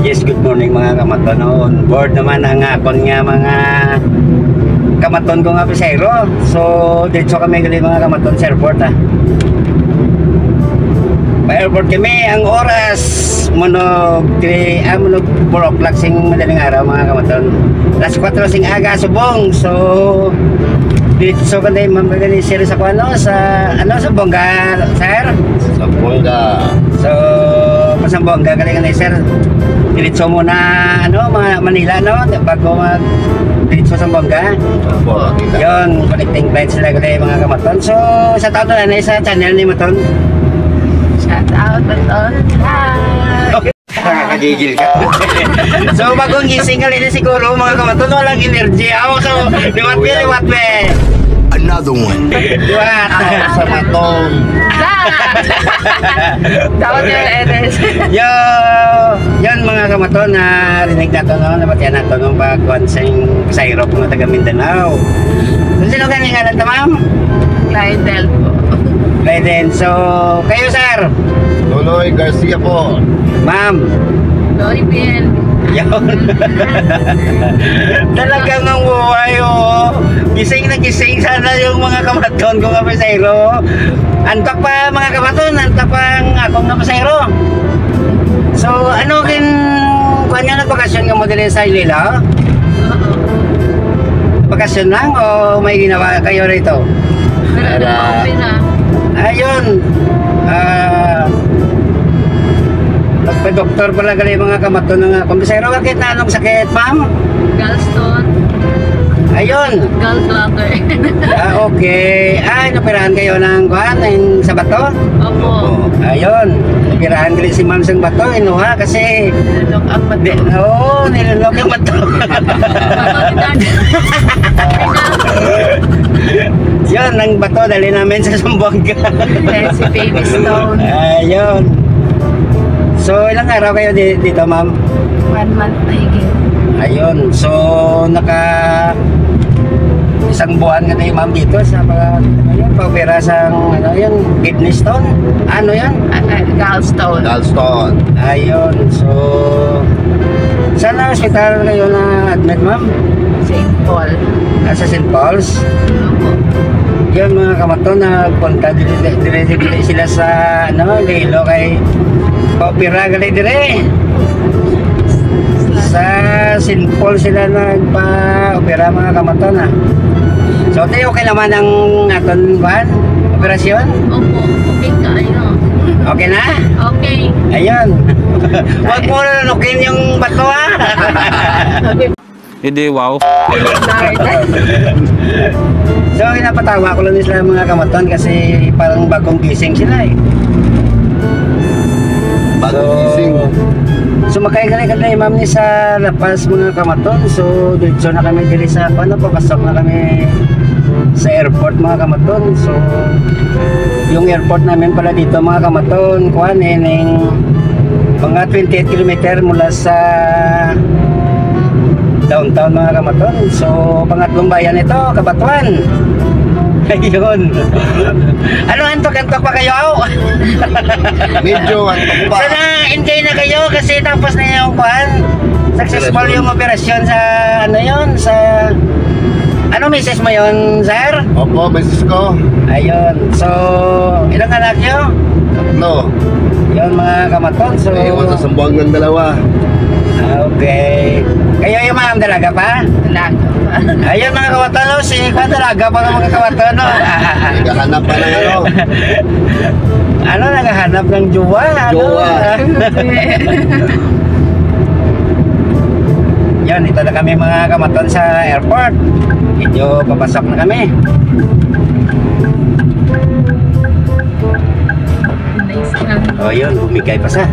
Yes, good morning mga kamaton. On board naman ang akon nga mga kamaton ko nga pisero. So, dito kami gali mga kamaton sa airport Pa-airport kami, ang oras munog 4 o'clock sing madaling araw mga kamaton. Alas 4 sing aga subong. So, dito so kanday mamagali sir sa kuano sa Bongga, sir? Sa Bongga. So, pasang Bongga kanday sir. Diretso muna Manila bago mag diretso sa Bongga. Opo, Yon, connecting flight sila kanday mga kamaton. So, sa taon na sa channel ni Maton. Shout out, Maton. Hi! Nakakagigil ka. So, bagong gising ka rin siguro mga kamaton, walang energy ako. So, liwat be. Another one. Liwat. Sa Matong. Dapat yung Eres. Yan mga kamaton na rinig nato nabatian nato nung pagkuhansing sa Europe ng taga Mindanao. So, sino kanyang ngalan ta, ma'am? Lydel po. Lydel. So, kayo sir? Nonoy Garcia po. Ma'am? Loy bien. Yun. Talagang ang buhay, gising na gising sana yung mga kamaton kong kapasayro. Antak pa mga kamaton, antak pa ang akong kapasayro. So, ano kanya nagbakasyon ka mo dili sa Ilila? Bakasyon lang o may ginawa kayo rito? Ayun. Nagpa-doktor pala gali mga kamaton ng kumpasayro. Bakit na anong sakit, ma'am? Gallstone. Ayun. Gallbladder. Okay. Napirahan kayo ng sa bato? Opo. Ayun. Napirahan gali si ma'am sa bato. Inuha kasi Nilunok ang bato. Oo, nilunok ang bato. Yun, ang bato dali namin sa Zamboanga. Si Baby Stone. Ayun. So, ilang araw kayo dito, ma'am? 1 month na higit. Ayun. So, isang buwan ka tayo, ma'am, dito sa pag-opera sa kidney stone. Ano yan? Gallstone. Galston. Ayun. So, saan na hospital kayo na admit, ma'am? St. Paul. Sa St. Paul's? Opo. Yun mga kamaton na punta dire sila sa Lilo kay paopera gali dire. Sa St. Paul sila nagpa-opera mga kamaton So tayo okay naman ang aton operasyon? Opo. Okay ka, Okay na? Okay. Ayun. Huwag mo nanukin yung bato Hindi, wow. So napatawa ko lang sila mga kamaton kasi parang bagong gising sila Bagong gising. Sumakay kami ma'am ni sa Lapas mga kamaton. So dito na kami dili sa papasok na kami sa airport mga kamaton. So yung airport namin pala dito mga kamaton ng mga 28 km mula sa downtown mga kamaton. So pangatlong bayan ito, Kabatuan. Ayun. Ano antok pa kayo? Medyo antok pa. Sana enjoy na kayo kasi tapos na yung successful yung operasyon sa sa message mo yun, sir? Opo, beses ko. Ayun. So, ilang anak nyo? Tatlo. Yun mga kamaton. So, May iwan sa Zamboanga ng dalawa. okay. Kayo yung mga dalaga pa? Dalaga pa. Ayun mga kawatan, si dalaga pa ng mga kawatan, Naghahanap pa ng naghahanap ng jowa? Jowa. Yan, ito na kami mga kamaton sa airport. Medyo papasok na kami. Nice lang. Yun, bumigay pa sa.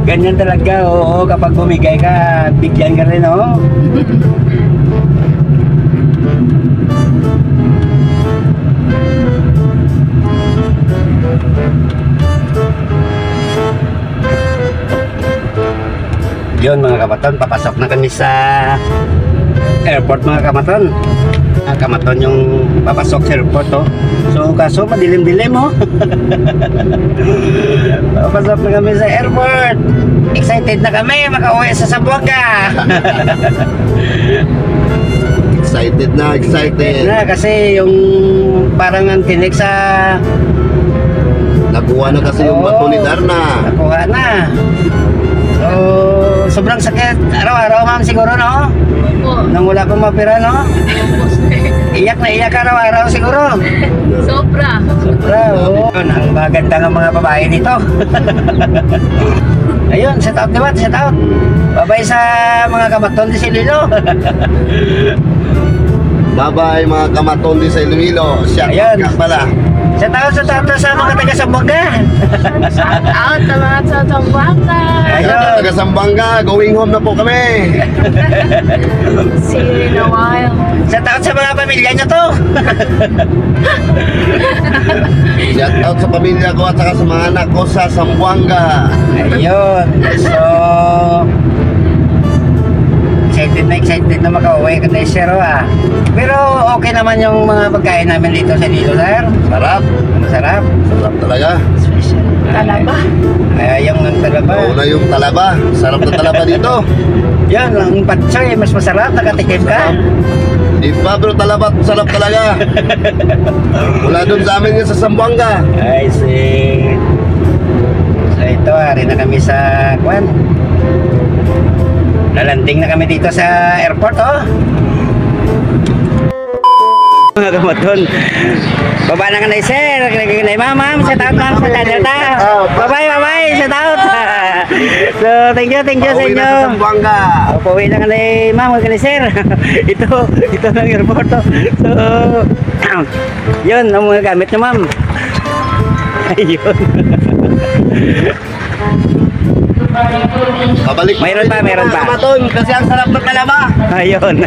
Ganyan talaga, kapag bumigay ka, bigyan ka rin, Yun mga kamaton, papasok na kami sa airport mga kamaton. Kamaton yung papasok sa airport So kaso madilim-dilim papasok na kami sa airport. Excited na kami makauwi sa Zamboanga. Excited na, excited. Na kasi yung parang ang tinik sa Nakuha na kasi yung bato ni Darna. nakuha na. So, sobrang sakit. Araw-araw ma'am siguro, no? Opo. Nang wala pang mapira, no? Opo, sir. Iyak na iyak araw-araw siguro. Sobra. Sobra, oo. Yun, ang maganda ng mga babae dito. Ayun, shout out naman, shout out. Babay sa mga kamaton di si Lilo. Bye-bye mga kamaton di sa Iloilo. Shout Ayan. out ka pala. Shout out sa mga taga Zamboanga. Shout out sa mga sa Zamboanga. Ayun. Taga Zamboanga, going home na po kami. See you in a while. Shout out sa mga pamilya niyo to. Shout out sa pamilya ko at saka sa mga anak ko sa Zamboanga. Ayun. So, excited na makauwi ka tayo, sir, ah. Pero okay naman yung mga pagkain namin dito sa Lilo, sir. Sarap. Masarap. Sarap talaga. Special. Talaba. Yung ang talaba. Oo na yung talaba. Sarap na talaba dito. Yan, ang patsoy, mas masarap. Nakatikim ka. Di ba bro, talaba sarap talaga. Mula doon sa amin yan sa Zamboanga. I see. So ito, rin na kami sa Kwan. Lalanding na kami dito sa airport, oh. Mga kamaton. Baba na ka na, sir. Kinay, ma'am. Shout out, ma'am. Sa channel ta. Bye-bye. Shout out. So, thank you sa Pauwi na inyo. sa Zamboanga. Pauwi na ka na, ma'am. Huwag ka na, sir. ito ng airport, oh. So, yun, ang mga gamit niyo, ma'am. Ayun. Babalik Mayroon pa, mayroon pa. Kamaton, kasi ang sarap ng talaba. Ayun.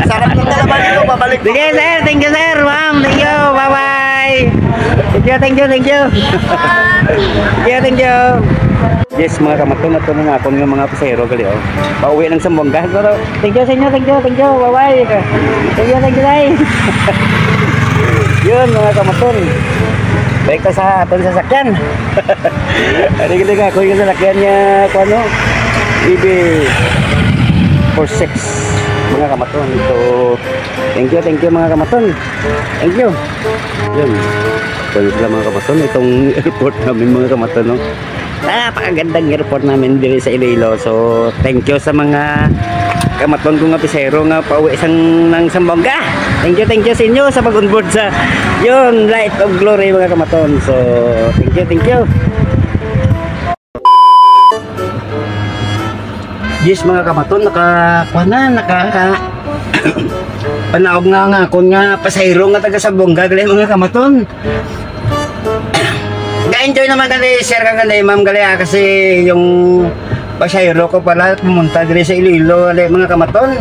Sarap ng talaba dito, babalik pa. Sige, sir. Thank you, sir. Ma'am, thank you. Bye-bye. Thank you. Thank you. Yes, mga kamaton, ito na nga ako ng mga pasero gali, oh. Pauwi ng Zamboanga. So, thank you sa inyo. Bye-bye. Thank you, guys. Yun, mga kamaton. Baik ta sa aton sasakyan. Ada ka ko yung sasakyan niya ko ano? EB46 mga kamaton. So, thank you mga kamaton. Thank you. Yun. Ito sila mga kamaton. Itong airport namin mga kamaton, no? Napakagandang airport namin dito sa Iloilo. So, thank you sa mga kamaton kong apisero nga pauwi ng Zamboanga. Thank you sa inyo sa pag-onboard sa yun, Light of Glory mga kamaton. So, thank you. Yes mga kamaton, naka panaog nga ako nga pasayro nga taga Zamboanga gali mga kamaton. Ga-enjoy naman gali, share ka gali ma'am gali kasi yung pasayro ko pala pumunta diri sa Iloilo gali mga kamaton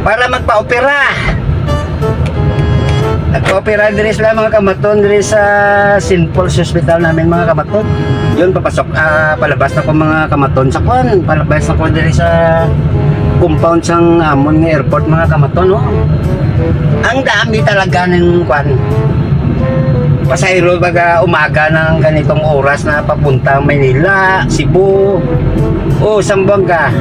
para magpa-opera. Nagpa-opera diri sila mga kamaton diri sa St. Paul's Hospital namin mga kamaton. Yun papasok palabas na ko mga kamaton sa kwan. Palabas na ko diri sa compound sang amon nga airport mga kamaton, no. Ang dami talaga ng kwan. Pasayro baga umaga ng ganitong oras na papunta Manila, Cebu, o Zamboanga.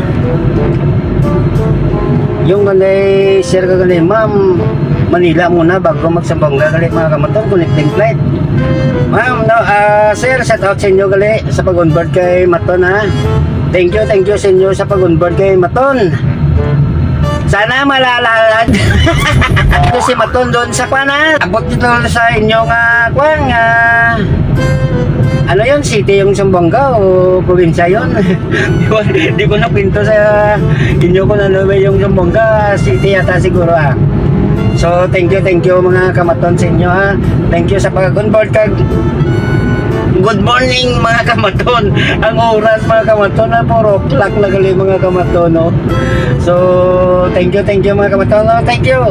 Yung kanay share ka kanay ma'am, Manila muna bago mag-Zamboanga gali mga kamaton, connecting flight. Ma'am, no, sir, shout out sa inyo gali sa pag-onboard kay Maton, ha. Thank you sa inyo sa pag-onboard kay Maton. Sana malalalad. Ito si Maton doon sa kwan, ha. Abot dito sa inyo nga kwan nga ano yun, city yung Zamboanga o probinsya yun? Di ko na pinto sa inyo kung ano ba yung Zamboanga, city yata siguro, ha. So, thank you mga kamaton sa inyo, ha. Thank you sa pag-onboard kag. Good morning mga kamaton. Ang oras mga kamaton na 4 o'clock na gali mga kamaton, no. So, thank you mga kamaton, no. Thank you.